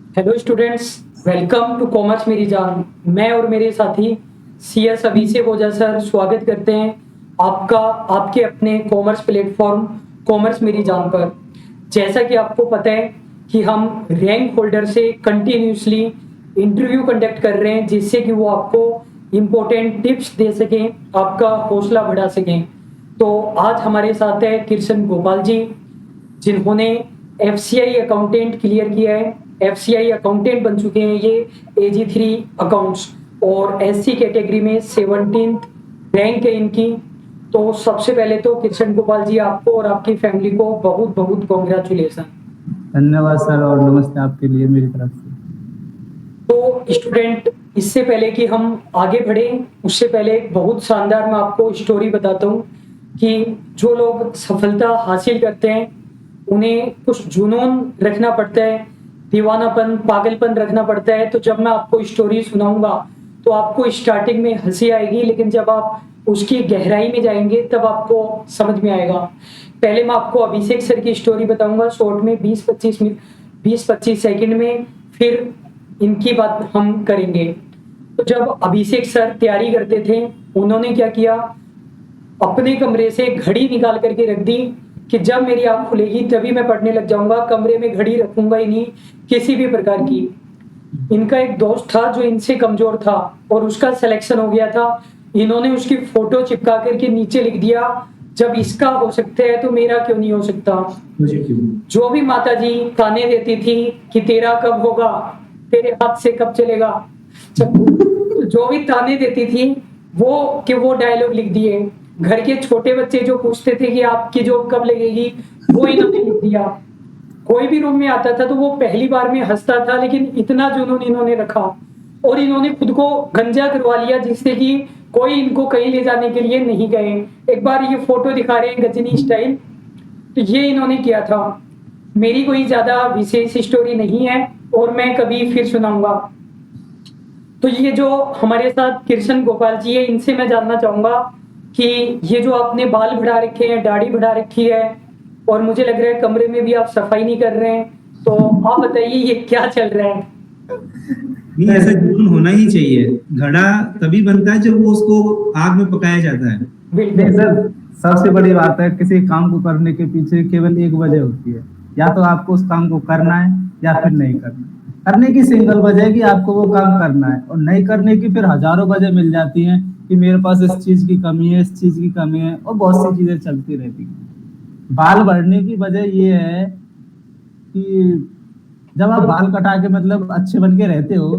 Hello students, welcome to commerce मेरी जान। मैं और मेरे साथी CS अभिषेक ओझा सर स्वागत करते हैं आपका आपके अपने कॉमर्स प्लेटफॉर्म कॉमर्स मेरी जान पर। जैसा कि आपको पता है कि हम रैंक होल्डर से कंटिन्यूसली इंटरव्यू कंडक्ट कर रहे हैं, जिससे कि वो आपको इम्पोर्टेंट टिप्स दे सकें, आपका हौसला बढ़ा सकें। तो आज हमारे साथ है कृष्ण गोपाल जी, जिन्होंने FCI अकाउंटेंट क्लियर किया है, FCI अकाउंटेंट बन चुके हैं ये AG3 अकाउंट्स, और SC कैटेगरी में 17th रैंक है इनकी। तो सबसे पहले तो कृष्ण गोपाल जी, आपको और आपकी फैमिली को बहुत बहुत कॉन्ग्रेचुलेसन। धन्यवाद सर और नमस्ते आपके लिए मेरी तरफ से। तो स्टूडेंट, इससे पहले कि हम आगे बढ़े, उससे पहले एक बहुत शानदार मैं आपको स्टोरी बताता हूँ कि जो लोग सफलता हासिल करते हैं उन्हें कुछ जुनून रखना पड़ता है, दीवानापन, पागलपन रखना पड़ता है। तो जब मैं आपको स्टोरी सुनाऊंगा तो आपको स्टार्टिंग में हंसी आएगी, लेकिन जब आप उसकी गहराई में जाएंगे तब आपको समझ में आएगा। पहले मैं आपको अभिषेक सर की स्टोरी बताऊंगा शॉर्ट में, 20-25 मिनट, 20-25 सेकंड में, फिर इनकी बात हम करेंगे। तो जब अभिषेक सर तैयारी करते थे, उन्होंने क्या किया, अपने कमरे से घड़ी निकाल करके रख दी कि जब मेरी आंख खुलेगी तभी मैं पढ़ने लग जाऊंगा, कमरे में घड़ी रखूंगा ही नहीं किसी भी प्रकार की। इनका एक दोस्त था जो इनसे कमजोर था और उसका सिलेक्शन हो गया था। इन्होंने उसकी फोटो चिपका करके नीचे लिख दिया, जब इसका हो सकता है तो मेरा क्यों नहीं हो सकता। मुझे क्यों? जो भी माता जी ताने देती थी कि तेरा कब होगा, तेरे हाथ से कब चलेगा, जो भी ताने देती थी वो डायलॉग लिख दिए। घर के छोटे बच्चे जो पूछते थे कि आपकी जॉब कब लगेगी, वो इन्होंने लिख दिया। कोई भी रूम में आता था तो वो पहली बार में हंसता था, लेकिन इतना जुनून इन्होंने रखा और इन्होंने खुद को गंजा करवा लिया, जिससे कि कोई इनको कहीं ले जाने के लिए नहीं गए। एक बार ये फोटो दिखा रहे हैं गजनी स्टाइल, तो ये इन्होंने किया था। मेरी कोई ज्यादा विशेष स्टोरी नहीं है और मैं कभी फिर सुनाऊंगा। तो ये जो हमारे साथ कृष्ण गोपाल जी है, इनसे मैं जानना चाहूंगा कि ये जो आपने बाल बढ़ा रखे हैं, दाढ़ी बढ़ा रखी है, और मुझे लग रहा है कमरे में भी आप सफाई नहीं कर रहे हैं, तो आप बताइए ये क्या चल रहा है। नहीं, ऐसा जुनून होना ही चाहिए। घड़ा तभी बनता है जब वो उसको आग में पकाया जाता है। नहीं बिल्कुल। सर, सबसे बड़ी बात है किसी काम को करने के पीछे केवल एक वजह होती है, या तो आपको उस काम को करना है या फिर नहीं करना। करने की सिंगल वजह है कि आपको वो काम करना है, और नहीं करने की फिर हजारों वजह मिल जाती हैं कि मेरे पास इस चीज की कमी है, इस चीज की कमी है, और बहुत सी चीजें चलती रहती हैं। बाल बढ़ने की वजह ये है कि जब आप बाल कटा के मतलब अच्छे बन के रहते हो,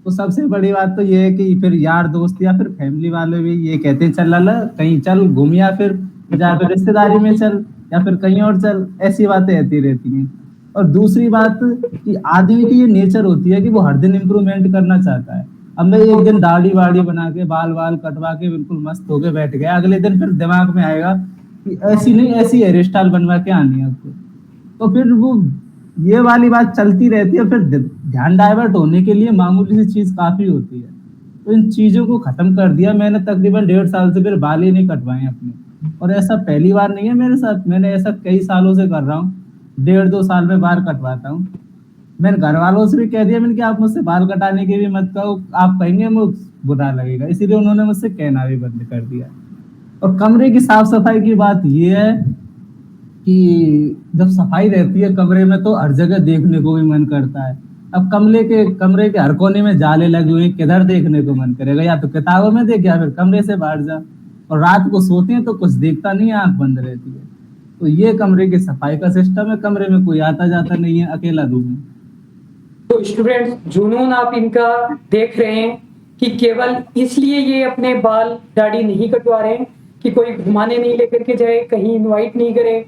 तो सबसे बड़ी बात तो ये है कि फिर यार दोस्त या फिर फैमिली वाले भी ये कहते हैं चल लाला कहीं चल घूम, या फिर रिश्तेदारी में चल, या फिर कहीं और चल, ऐसी बातें आती रहती हैं। और दूसरी बात कि आदमी की ये नेचर होती है कि वो हर दिन इम्प्रूवमेंट करना चाहता है। अब मैं एक दिन दाढ़ी वाड़ी बना के बाल वाल कटवा के बिल्कुल मस्त होके बैठ गया, अगले दिन फिर दिमाग में आएगा कि ऐसी नहीं ऐसी हेयर स्टाइल बनवा के आनी है आपको। तो फिर वो ये वाली बात चलती रहती है, फिर ध्यान डाइवर्ट होने के लिए मामूली सी चीज काफी होती है। तो इन चीजों को खत्म कर दिया मैंने, तकरीबन 1.5 साल से फिर बाल ही नहीं कटवाए अपने। और ऐसा पहली बार नहीं है मेरे साथ, मैंने ऐसा कई सालों से कर रहा हूँ। 1.5-2 साल में बाल कटवाता हूँ। मैंने घर वालों से भी कह दिया मैंने कि आप मुझसे बाल कटाने के भी मत कहो, आप कहेंगे मुझे बुरा लगेगा, इसीलिए उन्होंने मुझसे कहना भी बंद कर दिया। और कमरे की साफ सफाई की बात ये है कि जब सफाई रहती है कमरे में तो हर जगह देखने को भी मन करता है। अब कमरे के हर कोने में जाले लगे हुए हैं, किधर देखने को मन करेगा, या तो किताबों में देख या फिर कमरे से बाहर जा। और रात को सोते हैं तो कुछ देखता नहीं है, आंख बंद रहती है। तो ये कमरे की सफाई का सिस्टम है, कमरे में कोई आता जाता नहीं है, अकेला रूम है। तो स्टूडेंट, जुनून आप इनका देख रहे हैं कि केवल इसलिए ये अपने बाल दाढ़ी नहीं कटवा रहे हैं कि कोई घुमाने नहीं लेकर के जाए, कहीं इनवाइट नहीं करे,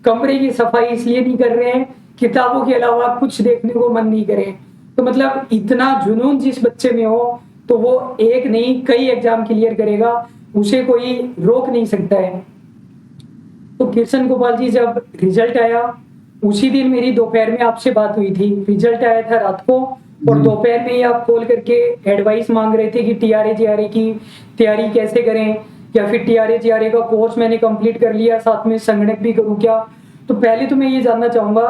कमरे की सफाई इसलिए नहीं कर रहे हैं, किताबों के अलावा कुछ देखने को मन नहीं करे। तो मतलब इतना जुनून जिस बच्चे में हो तो वो एक नहीं कई एग्जाम क्लियर करेगा, उसे कोई रोक नहीं सकता है। तो कृष्ण गोपाल जी, जब रिजल्ट आया उसी दिन मेरी दोपहर में आपसे बात हुई थी। रिजल्ट आया था रात को और दोपहर में ही आप कॉल करके एडवाइस मांग रहे थे कि TRA GRA की तैयारी कैसे करें, या फिर TRA GRA का कोर्स मैंने कंप्लीट कर लिया, साथ में संगणक भी करूं क्या। तो पहले तो मैं ये जानना चाहूंगा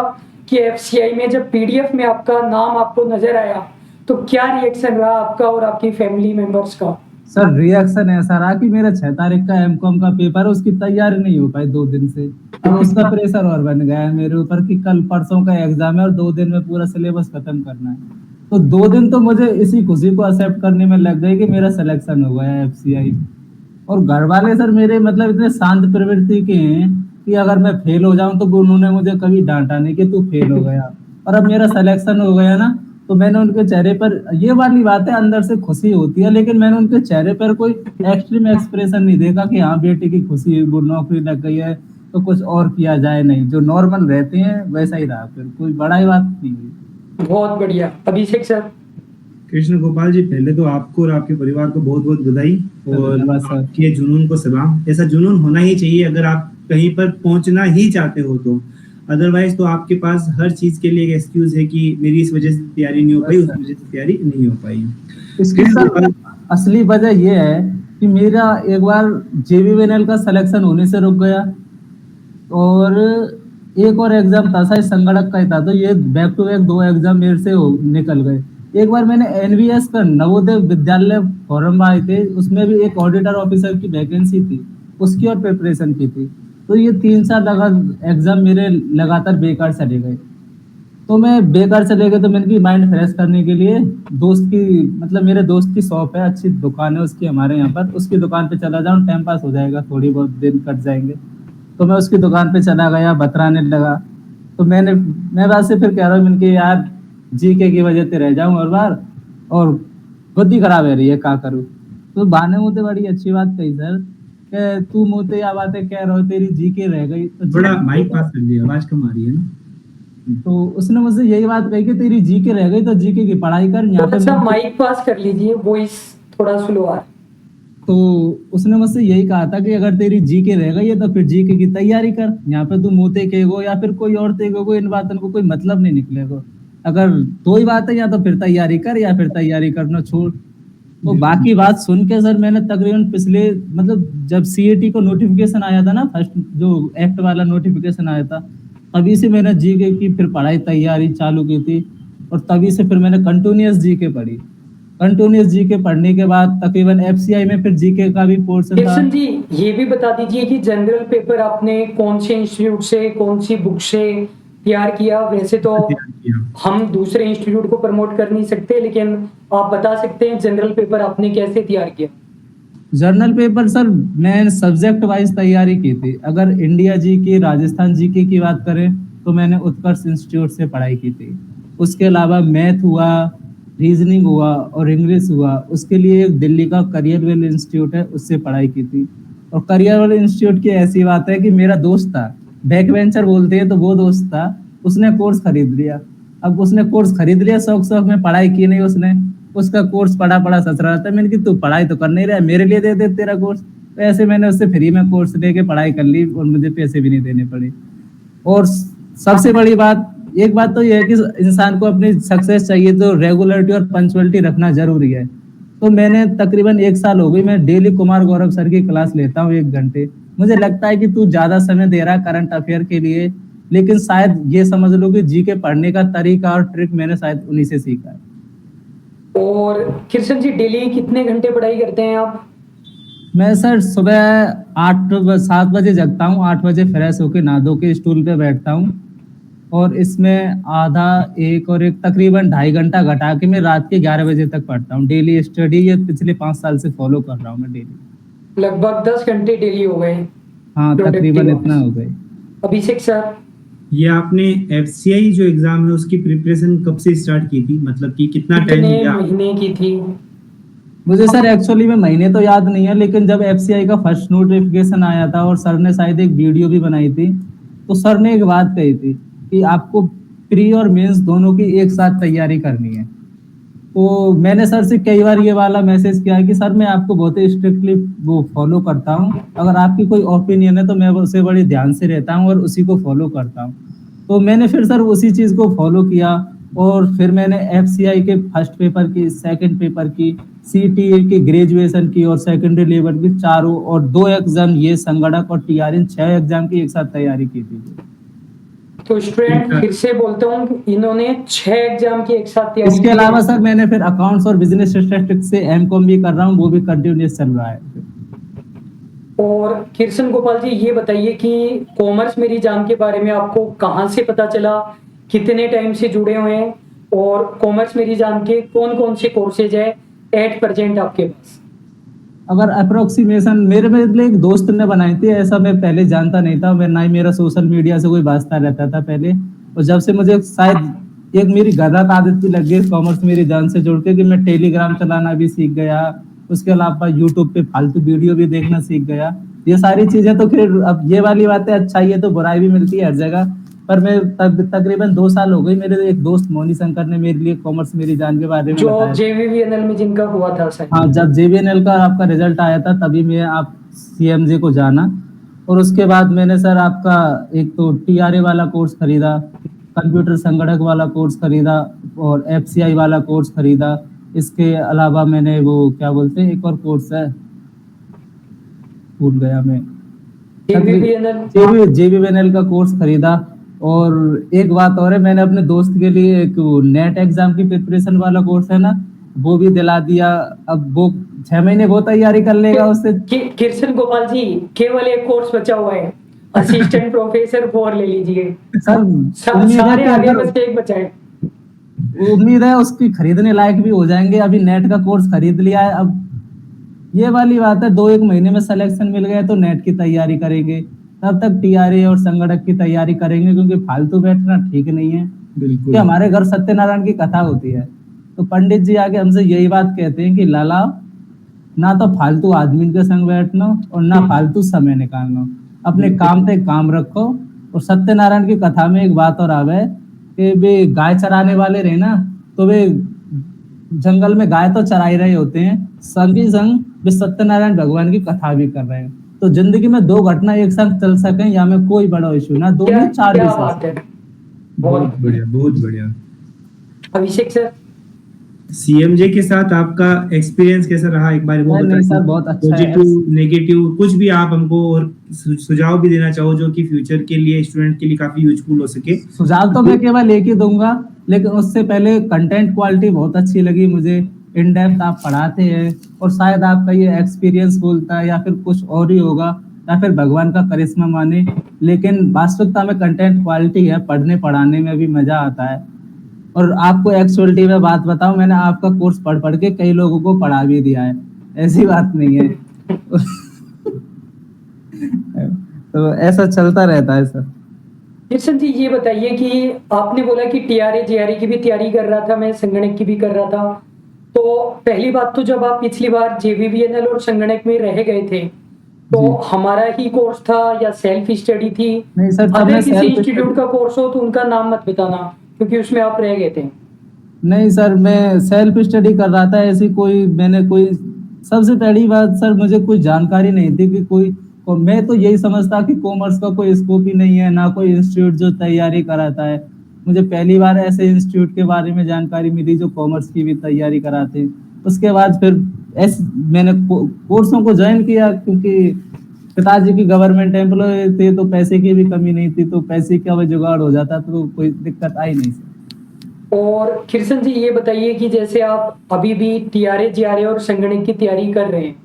कि एफसीआई में जब पीडीएफ में आपका नाम आपको नजर आया तो क्या रिएक्शन रहा आपका और आपकी फैमिली मेंबर्स का? सर रिएक्शन ऐसा रहा कि मेरा 6 तारीख का एमकॉम का पेपर है, उसकी तैयारी नहीं हो पाई 2 दिन से। अब उसका प्रेशर और बन गया है मेरे ऊपर कि कल परसों का एग्जाम है और 2 दिन में पूरा सिलेबस खत्म करना है। तो 2 दिन तो मुझे इसी खुशी को एक्सेप्ट करने में लग गई कि मेरा सिलेक्शन हो गया है एफसीआई। और घर वाले सर मेरे मतलब इतने शांत प्रवृत्ति के हैं कि अगर मैं फेल हो जाऊं तो उन्होंने मुझे कभी डांटा नहीं कि तू फेल हो गया। और अब मेरा सिलेक्शन हो गया ना, तो मैंने उनके चेहरे पर, ये वाली बात है, अंदर से खुशी होती है, लेकिन मैंने उनके चेहरे पर कोई एक्सट्रीम एक्सप्रेशन नहीं देखा कि हाँ बेटे की खुशी, वो नौकरी लग गई है तो कुछ और किया जाए। नहीं, जो नॉर्मल रहते हैं वैसा ही रहा, फिर कोई बड़ा ही बात नहीं हुई। बहुत बढ़िया। अभिषेक सर। कृष्ण गोपाल जी, पहले तो आपको और आपके परिवार को बहुत बहुत बधाई और धन्यवाद सर। आपके जुनून को सलाम। ऐसा जुनून होना ही चाहिए अगर आप कहीं पर पहुंचना ही चाहते हो तो। अदरवाइज तो आपके पास हर चीज के लिए एक एक्सक्यूज है कि मेरी इस वजह से तैयारी नहीं हो पाई, उस वजह से तैयारी नहीं हो पाई। इसकी सर असली वजह ये है कि मेरा एक बार जेबीवीएनएल का सिलेक्शन होने से रुक गया और एक और एग्जाम था शायद संगणक का ही था, तो ये बैक टू बैक 2 एग्जाम मेरे से निकल गए। एक बार मैंने एनवीएस का नवोदय विद्यालय फॉर्म आए थे, उसमें भी एक ऑडिटर ऑफिसर की वैकेंसी थी, उसकी और प्रिपरेशन की थी। तो ये 3 साल लगा एग्जाम मेरे लगातार बेकार चले गए। तो मैं बेकार चले गए तो मैंने की माइंड फ्रेश करने के लिए दोस्त की, मतलब मेरे दोस्त की शॉप है, अच्छी दुकान है उसकी हमारे यहाँ पर, उसकी दुकान पे चला जाऊँ, टाइम पास हो जाएगा, थोड़ी बहुत दिन कट जाएंगे। तो मैं उसकी दुकान पे चला गया, बतराने लगा। तो मैं वहां से फिर कह रहा हूँ इनके यार जीके की वजह से रह जाऊं हर बार और बुद्धि खराब है रही है, क्या करूं। तो बाने मुझे बड़ी अच्छी बात कही सर कि तू मुझे या बातें कह रहा हो, तेरी जीके रह गई तो बड़ा माइक पास कर दिया, आवाज कम आ रही है ना। तो उसने मुझसे यही बात कही कि तेरी जीके रह गई तो जीके की पढ़ाई कर। यहाँ पे थोड़ा माइक पास कर लीजिए, वॉइस थोड़ा स्लो आ रहा है। तो उसने मुझसे यही कहा था कि अगर तेरी जीके रह गई है तो फिर जीके की तैयारी कर, यहाँ पे तू मोते कहेगो या फिर कोई और कहेगो, इन बातों को कोई मतलब नहीं निकलेगा। अगर 2 ही बात है, या तो फिर तैयारी कर या फिर तैयारी करना छोड़। तो बाकी बात सुन के सर मैंने तकरीबन पिछले, मतलब जब सीएटी को नोटिफिकेशन आया था ना, फर्स्ट जो एक्ट वाला नोटिफिकेशन आया था, तभी से मैंने जीके की फिर पढ़ाई तैयारी चालू की थी और तभी से फिर मैंने कंटिन्यूअस जीके पढ़ी। कंटिन्यूअस जीके पढ़ने के बाद तकरीबन एफसीआई में फिर जीके का भी पोर्शन था। किशन जी, ये भी बता दीजिए कि जनरल पेपर आपने कौन से इंस्टीट्यूट से, कौन सी बुक से तैयार किया? वैसे तो हम दूसरे इंस्टीट्यूट को प्रमोट कर नहीं सकते, लेकिन आप बता सकते हैं जनरल पेपर आपने कैसे तैयार किया? जर्नल पेपर सर मैं सब्जेक्ट वाइज तैयारी की थी। अगर इंडिया जीके, राजस्थान जीके की बात करें तो मैंने उत्कर्ष इंस्टीट्यूट से पढ़ाई की थी। उसके अलावा मैथ हुआ, रीजनिंग हुआ और इंग्लिश हुआ, उसके लिए एक दिल्ली का करियरवेल इंस्टीट्यूट है, उससे पढ़ाई की थी। और करियरवेल इंस्टीट्यूट की ऐसी बात है कि मेरा दोस्त था, बैक वेंचर बोलते हैं, तो वो दोस्त था, उसने कोर्स खरीद लिया। अब उसने कोर्स खरीद लिया, शौक में पढ़ाई की नहीं उसने, उसका कोर्स पढ़ा सच रहा था। मैंने कि तू पढ़ाई तो कर नहीं रहा, मेरे लिए दे दे तेरा कोर्स। तो ऐसे मैंने उससे फ्री में कोर्स लेके पढ़ाई कर ली और मुझे पैसे भी नहीं देने पड़े। और सबसे बड़ी बात, एक बात तो यह है कि इंसान को अपनी सक्सेस चाहिए तो रेगुलरिटी और पंक्चुअलिटी रखना जरूरी है। तो मैंने तकरीबन 1 साल हो गई मैं डेली कुमार गौरव सर की क्लास लेता हूँ 1 घंटे। मुझे लगता है कि तू ज्यादा समय दे रहा है करंट अफेयर के लिए, लेकिन शायद ये समझ लो कि जीके पढ़ने का तरीका और ट्रिक मैंने शायद उन्हीं से सीखा है। और कृष्ण जी, डेली कितने घंटे पढ़ाई करते हैं आप? मैं सर सुबह 7 बजे जगता हूँ, 8 बजे फ्रेश होके नहा धो के स्टूल पे बैठता हूँ और इसमें आधा एक और एक तकरीबन 2.5 घंटा घटा के मैं रात के 11 बजे तक पढ़ता हूँ। डेली स्टडी ये पिछले 5 साल से फॉलो कर रहा हूँ मैं डेली। लगभग 10 घंटे डेली हो गए। हाँ, तकरीबन इतना हो गए। अभिषेक सर, ये आपने एफसीआई जो एग्जाम है उसकी प्रिपरेशन कब से स्टार्ट की थी, मतलब कि कितना टाइम कितने लिया? महीने की थी? मुझे सर एक्चुअली में महीने तो याद नहीं है, लेकिन जब एफसीआई का फर्स्ट नोटिफिकेशन आया था और सर ने शायद एक वीडियो भी बनाई थी, तो सर ने एक बात कही थी कि आपको प्री और मेंस दोनों की एक साथ तैयारी करनी है। तो मैंने सर से कई बार ये वाला मैसेज किया कि सर मैं आपको बहुत ही स्ट्रिक्टली वो फॉलो करता हूँ, अगर आपकी कोई ओपिनियन है तो मैं उसे बड़े ध्यान से रहता हूँ और उसी को फॉलो करता हूँ। तो मैंने फिर सर उसी चीज को फॉलो किया और फिर मैंने एफसीआई के फर्स्ट पेपर की, सेकंड पेपर की, सीटीए की, ग्रेजुएशन की और सेकेंडरी लेवल की चारों और 2 एग्जाम ये संगणक और टीआरएन 6 एग्जाम की एक साथ तैयारी की थी। तो स्टूडेंट फिर से बोलता हूँ, इन्होंने 6 एग्जाम की एक साथ तैयारी इसके की है। अलावा सर मैंने फिर अकाउंट्स और बिजनेस स्टैटिस्टिक्स से एमकॉम भी कर रहा हूँ, वो भी कंटिन्यूस चल रहा है। और किरसन गोपाल जी, ये बताइए कि कॉमर्स मेरी जान के बारे में आपको कहाँ से पता चला, कितने टाइम से जुड़े हुए हैं, और कॉमर्स मेरी जान के कौन कौन से कोर्सेज है एट प्रेजेंट आपके पास? अगर अप्रोक्सीमेशन मेरे लिए एक दोस्त ने बनाई थी, ऐसा मैं पहले जानता नहीं था, मैं ना ही मेरा सोशल मीडिया से कोई वास्ता रहता था पहले। और जब से मुझे शायद एक मेरी गलत आदत भी लग गई कॉमर्स मेरी जान से जुड़ के, कि मैं टेलीग्राम चलाना भी सीख गया, उसके अलावा यूट्यूब पे फालतू वीडियो भी देखना सीख गया। ये सारी चीजें तो फिर अब ये वाली बातें, अच्छाई है तो बुराई भी मिलती है हर जगह। पर मैं तकरीबन 2 साल हो गई, मेरे एक दोस्त मोनी शंकर ने मेरे लिए कॉमर्स मेरी जान के बारे में जो बताया। JVVNL में जिनका हुआ था सर। हाँ, जब JVNL का आपका रिजल्ट आया था तभी मैं आप CMJ को जाना। और उसके बाद मैंने सर आपका एक तो TRA वाला कोर्स खरीदा, कंप्यूटर संगणक वाला कोर्स खरीदा, और FCI वाला कोर्स खरीदा। इसके अलावा मैंने वो क्या बोलते हैं, एक और कोर्स है, भूल गया मैं, JVNL का कोर्स खरीदा। और एक बात और है, मैंने अपने दोस्त के लिए एक नेट एग्जाम की प्रिपरेशन वाला कोर्स है ना, वो भी दिला दिया। अब वो 6 महीने वो तैयारी कर लेगा उससे। किरसन गोपाल जी, केवल एक कोर्स बचा हुआ है, असिस्टेंट प्रोफेसर 4 ले लीजिए। सर उम्मीद है सारे कि आगे अगर बस एक बचा है। उम्मीद है उसकी खरीदने लायक भी हो जाएंगे। अभी नेट का कोर्स खरीद लिया है, अब ये वाली बात है, 2-1 महीने में सिलेक्शन मिल गया तो नेट की तैयारी करेंगे, तब तक TRA और संगणक की तैयारी करेंगे, क्योंकि फालतू बैठना ठीक नहीं है। बिल्कुल। कि हमारे घर सत्यनारायण की कथा होती है, तो पंडित जी आके हमसे यही बात कहते हैं कि लाला, ना तो फालतू आदमी के संग बैठना और ना फालतू समय निकालना, अपने काम पे काम रखो। और सत्यनारायण की कथा में एक बात और आवे कि वे गाय चराने वाले रहे ना, तो वे जंगल में गाय तो चरा ही रहे होते हैं, संग ही संग वे सत्यनारायण भगवान की कथा भी कर रहे हैं। तो जिंदगी में 2 घटना एक साथ चल सकें, या में कोई बड़ा इशू ना, 2 नहीं 4 क्या भी बात है, बहुत बढ़िया, बहुत बढ़िया। अभिषेक सर, CMJ के साथ आपका एक्सपीरियंस कैसा रहा, एक बार वो नहीं सर, बताइए। बहुत अच्छा है। पॉजिटिव, नेगेटिव, कुछ भी आप हमको और सुझाव भी देना चाहो जो कि फ्यूचर के लिए, स्टूडेंट के लिए काफी यूजफुल हो सके। सुझाव तो मैं केवल एक ही दूंगा, लेकिन उससे पहले कंटेंट क्वालिटी बहुत अच्छी लगी मुझे, इन डेप्थ आप पढ़ाते हैं, और शायद आपका ये एक्सपीरियंस बोलता है या फिर कुछ और ही होगा, या फिर भगवान का करिश्मा माने, लेकिन वास्तविकता में कंटेंट क्वालिटी है, पढ़ने पढ़ाने में भी मजा आता है। और आपको एक्चुअलिटी में बात बताऊं, मैंने आपका कोर्स पढ़ पढ़ के कई लोगों को पढ़ा भी दिया है, ऐसी बात नहीं है। तो ऐसा चलता रहता है सर। किशन जी, ये बताइए कि आपने बोला कि TRA JRE की भी तैयारी कर रहा था, मैं संगणक की भी कर रहा था। तो पहली बात तो जब आप पिछली बार JVVNL और संगणक में रह गए थे, तो हमारा ही कोर्स था या सेल्फ स्टडी थी? नहीं सर, अगर किसी इंस्टीट्यूट का कोर्स हो तो उनका नाम मत बताना, क्योंकि उसमें आप रह गए थे। नहीं सर, मैं सेल्फ स्टडी कर रहा था, ऐसी कोई मैंने कोई, सबसे पहली बात सर, मुझे कोई जानकारी नहीं थी कि कोई, और मैं तो यही समझता कि कॉमर्स का कोई स्कोप ही नहीं है, ना कोई इंस्टीट्यूट जो तैयारी कराता है। मुझे पहली बार ऐसे इंस्टीट्यूट के बारे में जानकारी मिली जो कॉमर्स की भी तैयारी कराते हैं। उसके बाद फिर मैंने कोर्सों को ज्वाइन किया, क्योंकि पिताजी की गवर्नमेंट एम्प्लॉय थे, तो पैसे की भी कमी नहीं थी, तो पैसे का भी जुगाड़ हो जाता, तो कोई दिक्कत आई नहीं सर। और किशन जी, ये बताइए कि जैसे आप अभी भी TRA JRE और संगणक की तैयारी कर रहे हैं,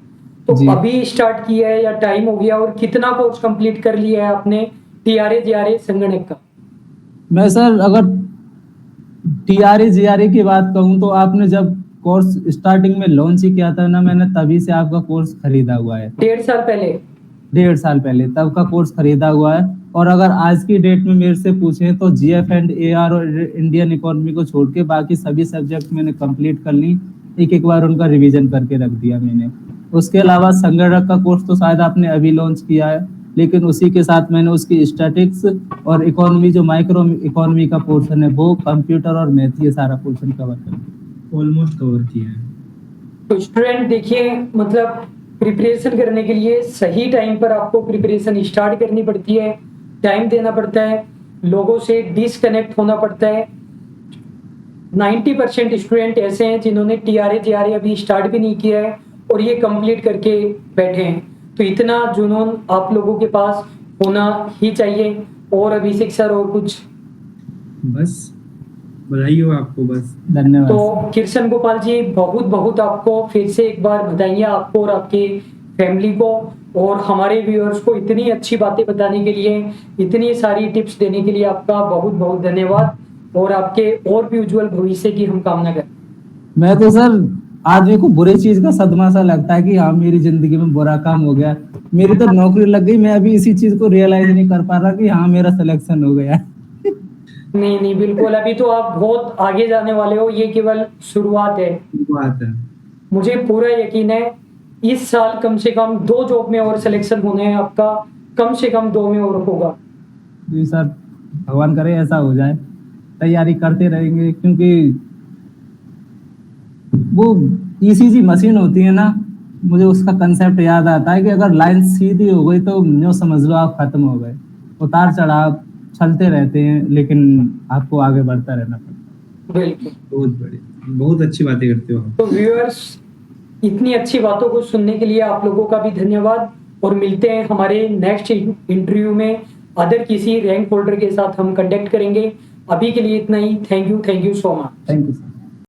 तो अभी स्टार्ट किया है या टाइम हो गया, और कितना कोर्स कंप्लीट कर लिया है आपने TRA JRE संगणक का? मैं सर अगर TRA JRE की बात कहूँ, तो आपने जब कोर्स स्टार्टिंग में लॉन्च ही किया था ना, मैंने तभी से आपका कोर्स खरीदा हुआ है। 1.5 साल पहले? 1.5 साल पहले तब का कोर्स खरीदा हुआ है। और अगर आज की डेट में मेरे से पूछें तो GF एंड AR और इंडियन इकोनॉमी को छोड़ के बाकी सभी सब्जेक्ट मैंने कंप्लीट कर ली, एक बार उनका रिवीजन करके रख दिया मैंने। उसके अलावा संगणक का कोर्स तो शायद आपने अभी लॉन्च किया है, लेकिन उसी के साथ मैंने उसकी स्टैटिक्स और इकोनॉमी, जो माइक्रो इकोनॉमी का पोर्शन है, वो कंप्यूटर और मैथ, ये सारा पोर्शन कवर कर दिया, ऑलमोस्ट कवर किया है। तो स्टूडेंट देखिए, मतलब प्रिपरेशन करने के लिए सही टाइम पर आपको प्रिपरेशन स्टार्ट करनी पड़ती है, टाइम देना पड़ता है, लोगों से डिसकनेक्ट होना पड़ता है। 90% स्टूडेंट ऐसे हैं जिन्होंने TRA JRE अभी स्टार्ट भी नहीं किया है और ये कंप्लीट करके बैठे हैं। तो इतना जुनून आप लोगों के पास होना ही चाहिए। और अभिषेक सर और कुछ? बस बधाई हो आपको बस। धन्यवाद तो किशन गोपाल जी, बहुत बहुत आपको फिर से एक बार बधाइयाँ आपको और आपकी फैमिली को, और हमारे व्यूअर्स को इतनी अच्छी बातें बताने के लिए, इतनी सारी टिप्स देने के लिए आपका बहुत बहुत धन्यवाद, और आपके और भी उज्जवल भविष्य की हम कामना करें। मैं तो सर आदमी को बुरी चीज का सदमा सा लगता है कि हाँ मेरी जिंदगी में बुरा काम हो गया, मेरी तो नौकरी लग गई, मैं अभी इसी चीज को रियलाइज नहीं कर पा रहा कि हाँ मेरा सिलेक्शन हो गया। नहीं नहीं, बिल्कुल, अभी तो आप बहुत आगे जाने वाले हो, ये केवल शुरुआत है। बात है। मुझे पूरा यकीन है इस साल कम से कम 2 जॉब में और सिलेक्शन होने हैं आपका, कम से कम 2 में और होगा। जी सर, भगवान करे ऐसा हो जाए, तैयारी करते रहेंगे, क्योंकि वो ईसीजी मशीन होती है ना, मुझे उसका कंसेप्ट याद आता है कि अगर लाइन सीधी हो गई तो यूँ समझ लो आप खत्म हो गए। उतार चढ़ाव चलते रहते हैं, लेकिन आपको आगे बढ़ता रहना पड़ता बिल्कुल। बहुत बढ़िया, बहुत अच्छी बातें करते हो आप। तो व्यूअर्स, इतनी अच्छी बातों को सुनने के लिए आप लोगों का भी धन्यवाद, और मिलते हैं हमारे नेक्स्ट इंटरव्यू में अदर किसी रैंक होल्डर के साथ हम कंडक्ट करेंगे। अभी के लिए इतना ही। Thank you so much. है। Thank you sir.